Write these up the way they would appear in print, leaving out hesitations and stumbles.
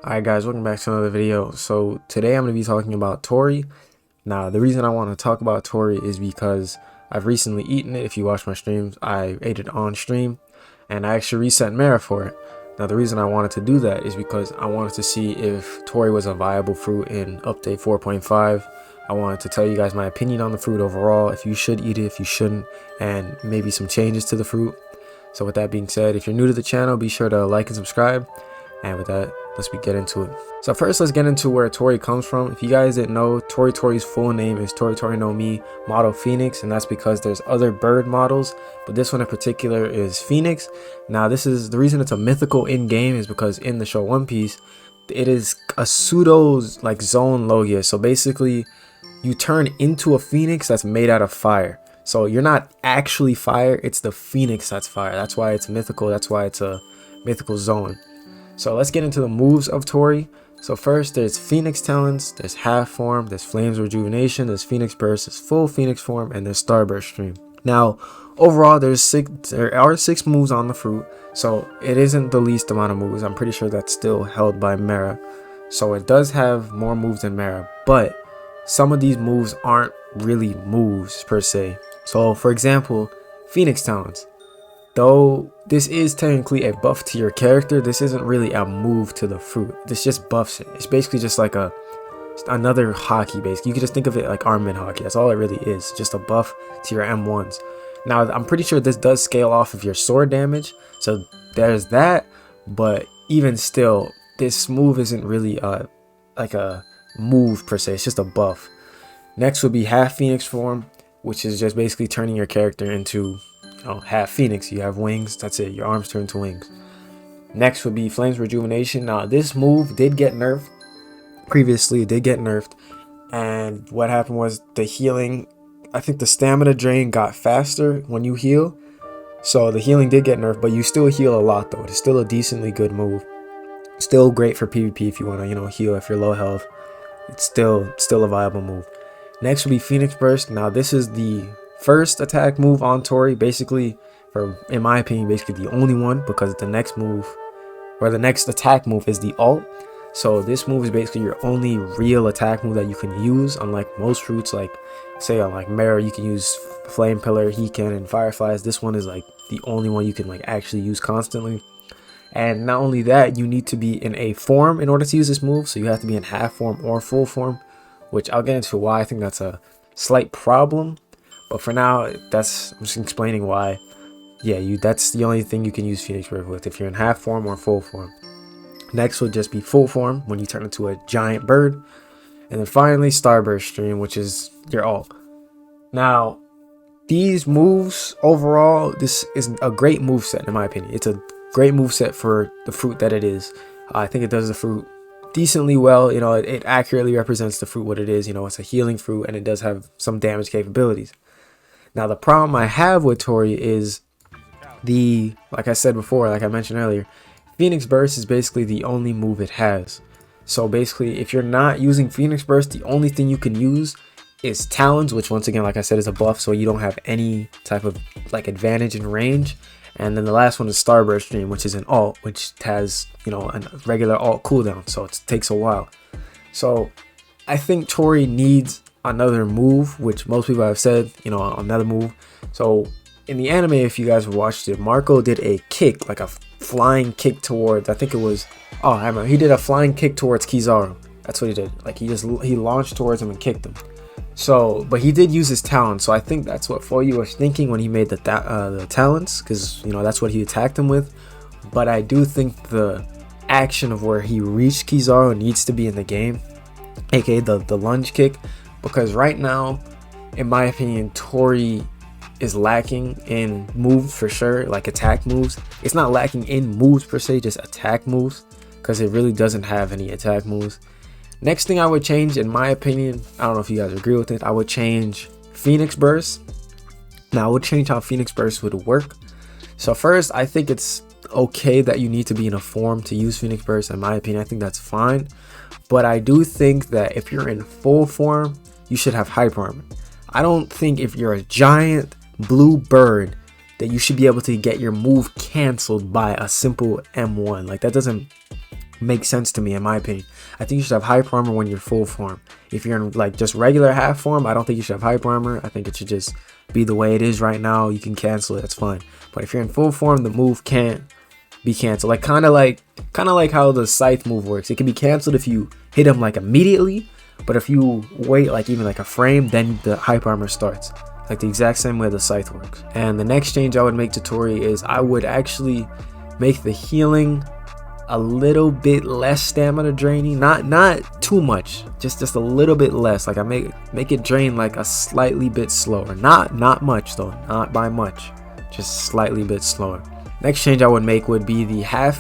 Alright guys, welcome back to another video. So today I'm going to be talking about Tori. Now the reason I want to talk about Tori is because I've recently eaten it. If you watch my streams, I ate it on stream and I actually reset Mara for it. Now the reason I wanted to do that is because I wanted to see if Tori was a viable fruit in update 4.5. I wanted to tell you guys my opinion on the fruit overall, if you should eat it, if you shouldn't, and maybe some changes to the fruit. So with that being said, if you're new to the channel, be sure to like and subscribe. And with that, let's get into it. So first, let's get into where Tori comes from. If you guys didn't know, Tori's full name is Tori no Mi Model Phoenix, and that's because there's other bird models, but this one in particular is Phoenix. Now this is the reason it's a mythical in game is because in the show One Piece, it is a pseudo like zone Logia. So basically, you turn into a phoenix that's made out of fire. So you're not actually fire, it's the phoenix that's fire. That's why it's mythical. That's why it's a mythical zone. So let's get into the moves of Tori. So first, there's Phoenix Talents, there's Half Form, there's Flames Rejuvenation, there's Phoenix Burst, there's Full Phoenix Form, and there's Starburst Stream. Now, overall, there are 6 moves on the fruit, so it isn't the least amount of moves. I'm pretty sure that's still held by Mara. So it does have more moves than Mara, but some of these moves aren't really moves per se. So for example, Phoenix Talents. Though this is technically a buff to your character, this isn't really a move to the fruit. This just buffs it. It's basically just like another hockey basically. You can just think of it like armament hockey. That's all it really is. Just a buff to your M1s. Now I'm pretty sure this does scale off of your sword damage. So there's that. But even still, this move isn't really like a move per se. It's just a buff. Next would be Half Phoenix Form, which is just basically turning your character into half phoenix. You have wings, that's it, your arms turn to wings. Next would be Flames Rejuvenation. Now this move did get nerfed previously. It did get nerfed, and what happened was the healing, I think the stamina drain got faster when you heal. So the healing did get nerfed, but you still heal a lot though. It's still a decently good move, still great for PvP if you want to heal if you're low health. It's still a viable move. Next would be Phoenix Burst. Now this is the first attack move on Tori, basically, in my opinion, basically the only one, because the next move, or the next attack move, is the ult. So this move is basically your only real attack move that you can use, unlike most fruits, like say on like Mara, you can use Flame Pillar, Heatcan, and Fireflies. This one is like the only one you can like actually use constantly. And not only that, you need to be in a form in order to use this move, so you have to be in half form or full form, which I'll get into why I think that's a slight problem. But for now, I'm just explaining why. Yeah, that's the only thing you can use Phoenix Burst with, if you're in half form or full form. Next would just be full form, when you turn into a giant bird. And then finally, Starburst Stream, which is your ult. Now, these moves, overall, this is a great moveset in my opinion. It's a great moveset for the fruit that it is. I think it does the fruit decently well. It accurately represents the fruit what it is. It's a healing fruit, and it does have some damage capabilities. Now the problem I have with Tori is like I said before, like I mentioned earlier, Phoenix Burst is basically the only move it has. So basically, if you're not using Phoenix Burst, the only thing you can use is Talons, which once again, like I said, is a buff, so you don't have any type of like advantage in range. And then the last one is Starburst Stream, which is an ult, which has a regular ult cooldown, so it takes a while. So I think Tori needs another move, which most people have said, another move. So in the anime, if you guys have watched it, Marco did a kick, like a flying kick towards, I think it was, I remember, he did a flying kick towards Kizaru. That's what he did. Like he launched towards him and kicked him. So, but he did use his talents, so I think that's what Fuyu was thinking when he made the talents, because that's what he attacked him with. But I do think the action of where he reached Kizaru needs to be in the game, aka the lunge kick. Because right now, in my opinion, Tori is lacking in moves for sure, like attack moves. It's not lacking in moves per se, just attack moves, because it really doesn't have any attack moves. Next thing I would change, in my opinion, I don't know if you guys agree with it, I would change Phoenix Burst. Now I would change how Phoenix Burst would work. So first, I think it's okay that you need to be in a form to use Phoenix Burst. In my opinion, I think that's fine. But I do think that if you're in full form, you should have hyper armor. I don't think if you're a giant blue bird that you should be able to get your move canceled by a simple M1. Like that doesn't makes sense to me, in my opinion. I think you should have hyper armor when you're full form. If you're in like just regular half form, I don't think you should have hyper armor. I think it should just be the way it is right now. You can cancel it, that's fine. But if you're in full form, the move can't be canceled. Like kind of like how the scythe move works. It can be canceled if you hit him like immediately, but if you wait like even like a frame, then the hyper armor starts. Like the exact same way the scythe works. And the next change I would make to Tori is I would actually make the healing a little bit less stamina draining, not too much, just a little bit less. Like I make it drain like a slightly bit slower, not much though, not by much, just slightly bit slower. Next change I would make would be the half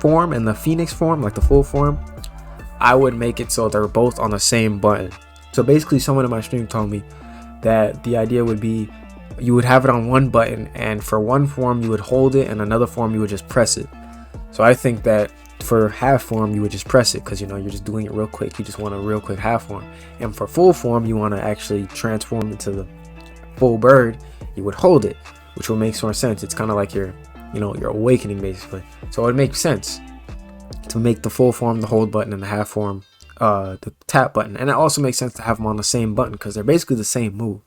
form and the phoenix form, like the full form. I would make it so they're both on the same button. So basically someone in my stream told me that the idea would be you would have it on one button, and for one form you would hold it and another form you would just press it. So I think that for half form you would just press it because, you know, you're just doing it real quick. You just want a real quick half form. And for full form, you want to actually transform into the full bird. You would hold it, which will make more sense. It's kind of like your awakening basically. So it would make sense to make the full form the hold button and the half form the tap button. And it also makes sense to have them on the same button because they're basically the same move.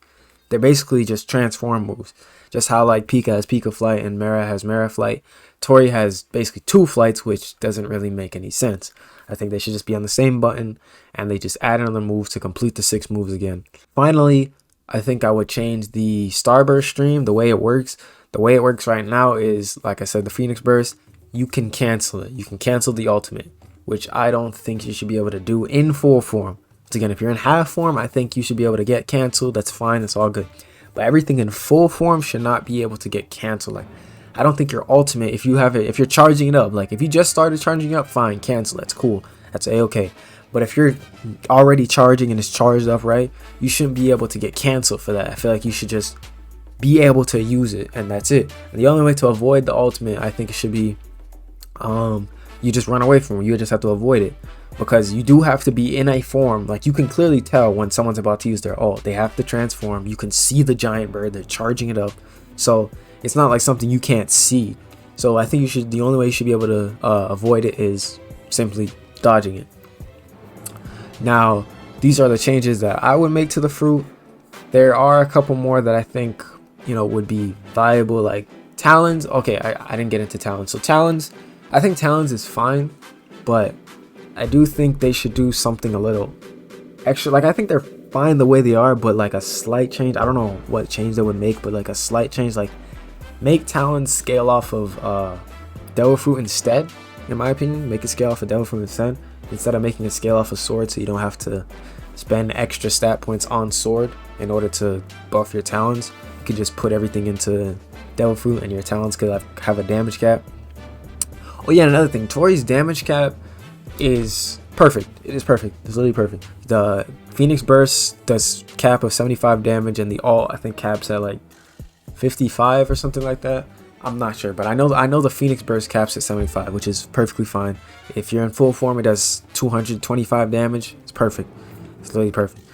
They're basically just transform moves. Just how like Pika has Pika Flight and Mara has Mara Flight. Tori has basically two flights, which doesn't really make any sense. I think they should just be on the same button and they just add another move to complete the 6 moves again. Finally, I think I would change the Starburst stream, the way it works. The way it works right now is, like I said, the Phoenix Burst, you can cancel it. You can cancel the ultimate, which I don't think you should be able to do in full form. Again, if you're in half form, I think you should be able to get canceled. That's fine. It's all good. But everything in full form should not be able to get canceled. Like, I don't think your ultimate, if you're charging it up, like if you just started charging up, fine, cancel. That's cool. That's a-okay. But if you're already charging and it's charged up, right, you shouldn't be able to get canceled for that. I feel like you should just be able to use it, and that's it. And the only way to avoid the ultimate, I think it should be, you just run away from it. You just have to avoid it. Because you do have to be in a form, like you can clearly tell when someone's about to use their ult. They have to transform. You can see the giant bird. They're charging it up. So it's not like something you can't see. So I think the only way you should be able to avoid it is simply dodging it. Now, these are the changes that I would make to the fruit. There are a couple more that I think, would be viable, like Talons. Okay, I didn't get into Talons. So Talons, I think Talons is fine, but I do think they should do something a little extra. Like I think they're fine the way they are, but like a slight change. I don't know what change they would make, but like a slight change, like make Talons scale off of Devil Fruit instead. In my opinion, make it scale off of Devil Fruit instead of making it scale off of Sword, so you don't have to spend extra stat points on Sword in order to buff your Talons. You could just put everything into Devil Fruit and your Talons could have a damage cap. Oh yeah, another thing, Tori's damage cap is perfect. It is perfect. It's literally perfect. The Phoenix Burst does cap of 75 damage, and the ult I think caps at like 55 or something like that. I'm not sure, but I know the Phoenix Burst caps at 75, which is perfectly fine. If you're in full form, it does 225 damage. It's perfect. It's literally perfect.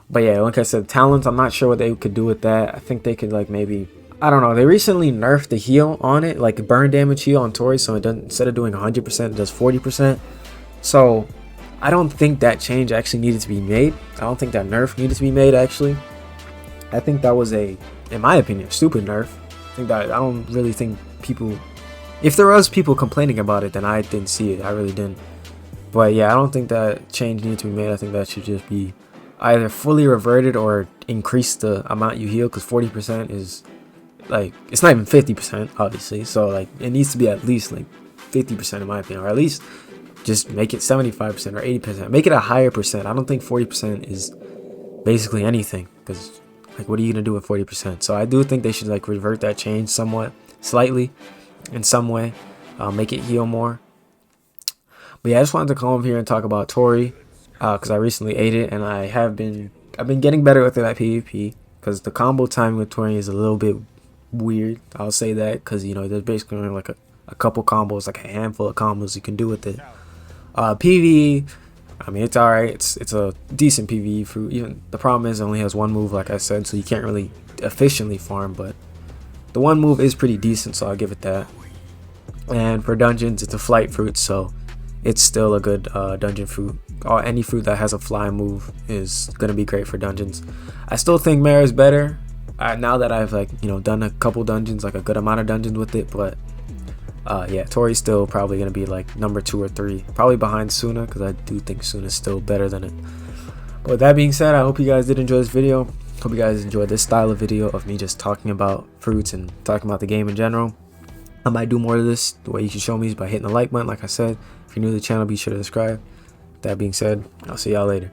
But yeah, like I said, Talons, I'm not sure what they could do with that. I think they could like maybe, I don't know. They recently nerfed the heal on it, like burn damage heal on Tori, so it doesn't, instead of doing 100%, it does 40%. So I don't think that change actually needed to be made. I don't think that nerf needed to be made actually. I think that was in my opinion, stupid nerf. I don't really think people, if there was people complaining about it, then I didn't see it. I really didn't. But yeah, I don't think that change needed to be made. I think that should just be either fully reverted or increase the amount you heal, because 40% is like, it's not even 50% obviously. So like it needs to be at least like 50% in my opinion, or at least just make it 75% or 80%. Make it a higher percent. I don't think 40% is basically anything, because like what are you gonna do with 40%? So I do think they should like revert that change somewhat, slightly, in some way, make it heal more. But yeah, I just wanted to come over here and talk about Tori, because I recently ate it, and I've been getting better with it at PvP, because the combo timing with Tori is a little bit weird. I'll say that, because there's basically only like a couple combos, like a handful of combos you can do with it. PvE, I mean, it's alright. It's a decent PvE fruit. Even the problem is it only has one move, like I said, so you can't really efficiently farm, but the one move is pretty decent, so I'll give it that. And for dungeons, it's a flight fruit, so it's still a good dungeon fruit. Any fruit that has a fly move is gonna be great for dungeons. I still think Mare is better now that I've done a couple dungeons, like a good amount of dungeons with it. But yeah, Tori's still probably gonna be like number 2 or 3, probably behind Suna, because I do think Suna's still better than it. But with that being said, I hope you guys did enjoy this video. Hope you guys enjoyed this style of video of me just talking about fruits and talking about the game in general. I might do more of this. The way you can show me is by hitting the like button. Like I said, if you're new to the channel, be sure to subscribe. That being said, I'll see y'all later.